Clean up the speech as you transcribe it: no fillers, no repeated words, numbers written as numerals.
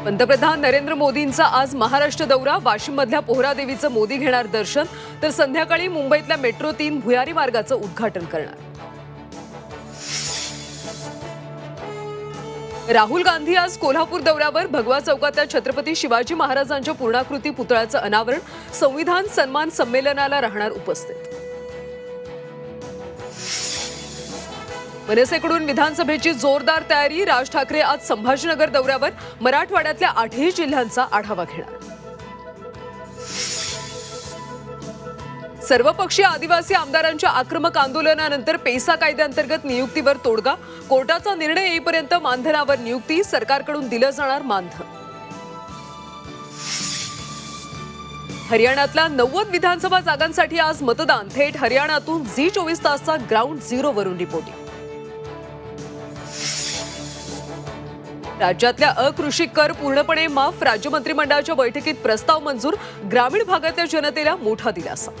पंतप्रधान नरेंद्र मोदींचा आज महाराष्ट्र दौरा। वाशिममधल्या पोहरादेवीचं मोदी घेणार दर्शन, तर संध्याकाळी मुंबईतल्या मेट्रो 3 भुयारी मार्गाचं उद्घाटन करणार। राहुल गांधी आज कोल्हापूर दौऱ्यावर। भगवा चौकातल्या छत्रपती शिवाजी महाराजांच्या पूर्णाकृती पुतळ्याचं अनावरण, संविधान सन्मान संमेलनाला राहणार उपस्थित। मनसेकडून विधानसभेची जोरदार तयारी। राज ठाकरे आज संभाजीनगर दौऱ्यावर। मराठवाड्यातल्या 8ही जिल्ह्यांचा आढावा घेणार। सर्वपक्षीय आदिवासी आमदारांच्या आक्रमक आंदोलनानंतर पेसा कायद्याअंतर्गत नियुक्तीवर तोडगा। कोर्टाचा निर्णय येईपर्यंत मानधनावर नियुक्ती, सरकारकडून दिलं जाणार मानधन। हरियाणातल्या 90 विधानसभा जागांसाठी आज मतदान। थेट हरियाणातून झी24 तासचा ग्राउंड झिरो वरून रिपोर्टिंग। राज्यातल्या अकृषी कर पूर्णपणे माफ। राज्य मंत्रिमंडळाच्या बैठकीत प्रस्ताव मंजूर। ग्रामीण भागातल्या जनतेला मोठा दिलासा।